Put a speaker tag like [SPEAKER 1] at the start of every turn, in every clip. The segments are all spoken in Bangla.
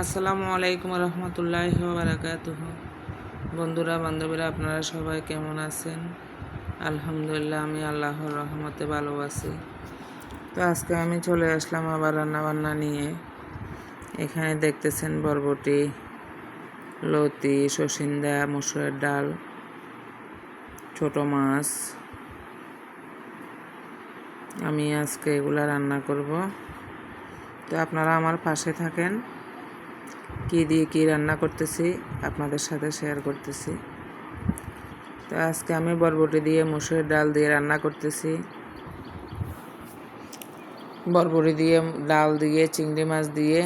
[SPEAKER 1] আসসালামু আলাইকুম রহমতুল্লাহি ওয়া বারাকাতুহু। বন্ধুরা বান্ধবীরা আপনারা সবাই কেমন আছেন? আলহামদুলিল্লাহ, আমি আল্লাহর রহমতে ভালো আছি। তো আজকে আমি চলে আসলাম আবার রান্নাবান্না নিয়ে। এখানে দেখতেছেন বরবটি, লতি, সসিন্দা, মসুরের ডাল, ছোট মাছ। আমি আজকে এগুলা রান্না করব। তো আপনারা আমার পাশে থাকেন, কী দিয়ে কী রান্না করতেছি আপনাদের সাথে শেয়ার করতেছি। তো আজকে আমি বরবটি দিয়ে মসুরের ডাল দিয়ে রান্না করতেছি। বরবটি দিয়ে, ডাল দিয়ে, চিংড়ি মাছ দিয়ে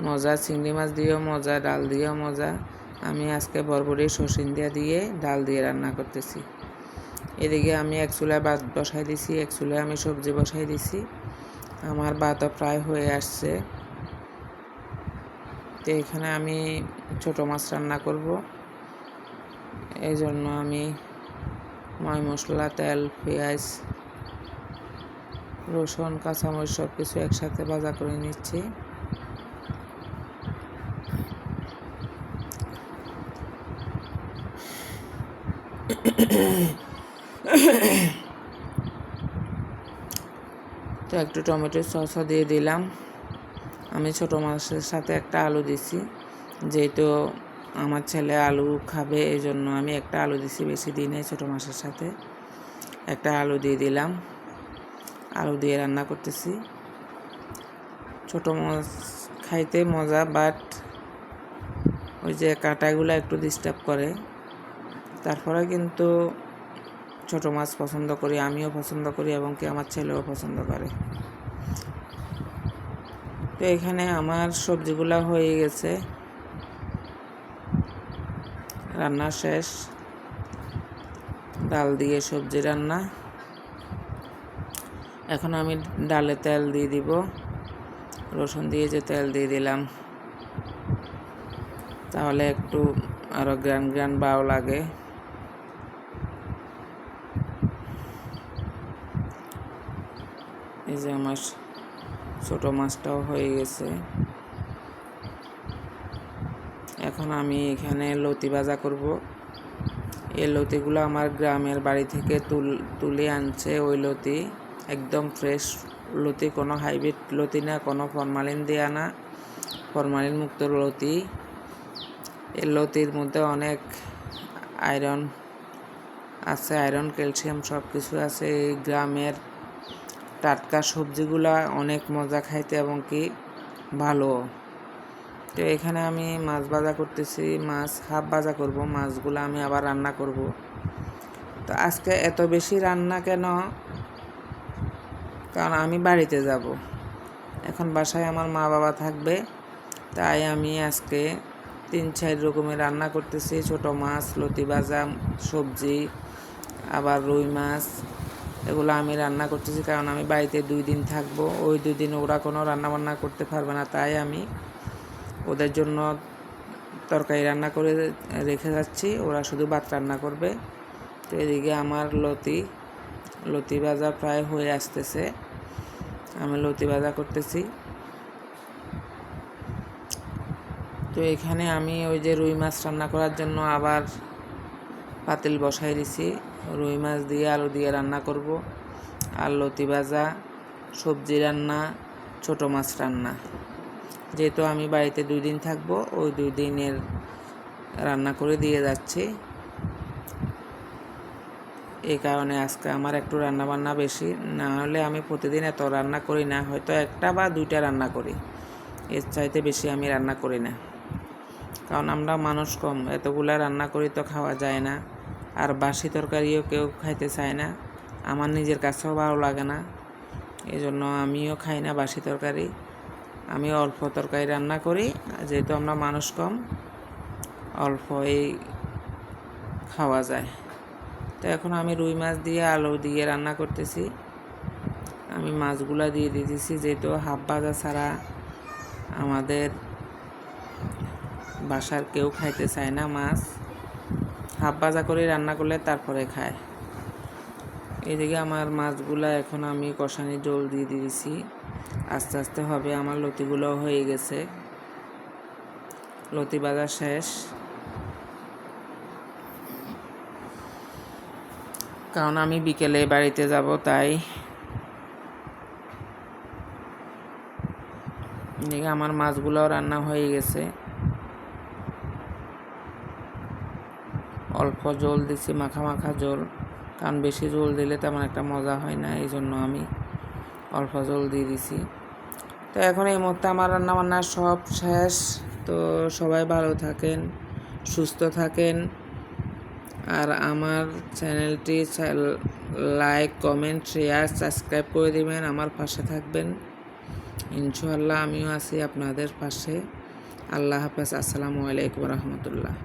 [SPEAKER 1] মজা, চিংড়ি মাছ দিয়েও মজা, ডাল দিয়েও মজা। আমি আজকে বরবটি সসিন্দা দিয়ে ডাল দিয়ে রান্না করতেছি। এদিকে আমি এক চুলায় ভাত বসাই দিছি, এক চুলায় আমি সবজি বসাই দিছি। আমার ভাতও প্রায় হয়ে আসছে। তো এখানে আমি ছোট মাছ রান্না করব। এই জন্য আমি ময় মশলা, তেল, পেঁয়াজ, রসুন, কাঁচামরিচ সব কিছু একসাথে ভাজা করে নিচ্ছি। তো একটু টমেটোর সসও দিয়ে দিলাম। আমি ছোটো মাছের সাথে একটা আলু দিছি, যেহেতু আমার ছেলে আলু খাবে এই জন্য আমি একটা আলু দিছি, বেশি দিই নাই। ছোটো মাছের সাথে একটা আলু দিয়ে দিলাম। আলু দিয়ে রান্না করতেছি। ছোটো মাছ খাইতে মজা, বাট ওই যে কাঁটাগুলো একটু ডিস্টার্ব করে। তারপরে কিন্তু ছোটো মাছ পছন্দ করি, আমিও পছন্দ করি এবং কি আমার ছেলেও পছন্দ করে। তো এখানে আমার সবজিগুলো হয়ে গেছে, রান্না শেষ। ডাল দিয়ে সবজি রান্না। এখন আমি ডালে তেল দিয়ে দিব, রসুন দিয়ে যে তেল দিয়ে দিলাম, তাহলে একটু আরও গ্রান ভালো লাগে। এই যে আমার ছোটো মাছটাও হয়ে গেছে। এখন আমি এখানে লতি ভাজা করব। এই লতিগুলো আমার গ্রামের বাড়ি থেকে তুলে আনছে। ওই লতি একদম ফ্রেশ লতি, কোনো হাইব্রিড লতি না, কোনো ফরমালিন দেয়া না, ফরমালিন মুক্ত লতি। এই লতির মধ্যে অনেক আয়রন আছে, আয়রন, ক্যালসিয়াম সব কিছু আছে। এই গ্রামের টাটকা সবজিগুলা অনেক মজা খাইতে এবং কি ভালো। তো এখানে আমি মাছ ভাজা করতেছি, মাছ হাফ ভাজা করব, মাছগুলো আমি আবার রান্না করব। তো আজকে এত বেশি রান্না কেন? কারণ আমি বাড়িতে যাব, এখন বাসায় আমার মা বাবা থাকবে, তাই আমি আজকে 3-4 রকমের রান্না করতেছি। ছোটো মাছ, লতি ভাজা, সবজি, আবার রুই মাছ, এগুলো আমি রান্না করতেছি। কারণ আমি বাড়িতে 2 দিন থাকবো, ওই 2 দিন ওরা কোনো রান্নাবান্না করতে পারবে না, তাই আমি ওদের জন্য তরকারি রান্না করে রেখে যাচ্ছি, ওরা শুধু ভাত রান্না করবে। তো এদিকে আমার লতি ভাজা প্রায় হয়ে আসতেছে, আমি লতি ভাজা করতেছি। তো এখানে আমি ওই যে রুই মাছ রান্না করার জন্য আবার পাতিল বসাই দিছি। রুই মাছ দিয়ে আলু দিয়ে রান্না করব, আর লতি ভাজা, সবজি রান্না, ছোটো মাছ রান্না। যেহেতু আমি বাড়িতে 2 দিন থাকবো, ওই 2 দিনের রান্না করে দিয়ে যাচ্ছি। এই কারণে আজকে আমার একটু রান্নাবান্না বেশি, না হলে আমি প্রতিদিন এত রান্না করি না, হয়তো 1টা বা 2টা রান্না করি, এর চাইতে বেশি আমি রান্না করি না। কারণ আমরা মানুষ কম, এতগুলা রান্না করি তো খাওয়া যায় না। আর বাসি তরকারিও কেউ খাইতে চায় না, আমার নিজের কাছেও ভালো লাগে না, এই জন্য আমিও খাই না বাসি তরকারি। আমি অল্প তরকারি রান্না করি, যেহেতু আমরা মানুষ কম, অল্পই খাওয়া যায়। তো এখন আমি রুই মাছ দিয়ে আলু দিয়ে রান্না করতেছি। আমি মাছগুলা দিয়ে দিতেছি, যেহেতু হাফ ভাজা ছাড়া আমাদের বাসার কেউ খাইতে চায় না মাছ। হাফ ভাজা করে রান্না করলে তারপরে খায়। এদিকে আমার মাছগুলা এখন আমি কষানি জল দিয়ে দিয়েছি। আস্তে আস্তে হবে। আমার লতিগুলো হয়ে গেছে, লতি ভাজা শেষ। কারণ আমি বিকেলে বাড়িতে যাব, তাই দেখে আমার মাছগুলোও রান্না হয়ে গেছে। অল্প জল দিছি, মাখা মাখা জল, কারণ বেশি জল দিলে তেমন একটা মজা হয় না, এই জন্য আমি অল্প জল দিয়ে দিছি। তো এখন এই মুহূর্তে আমার রান্নাবান্না সব শেষ। তো সবাই ভালো থাকেন, সুস্থ থাকেন, আর আমার চ্যানেলটি লাইক, কমেন্ট, শেয়ার, সাবস্ক্রাইব করে দিবেন, আমার পাশে থাকবেন। ইনশাআল্লাহ আমিও আছি আপনাদের পাশে। আল্লাহ হাফেজ। আসসালামু আলাইকুম রহমতুল্লাহ।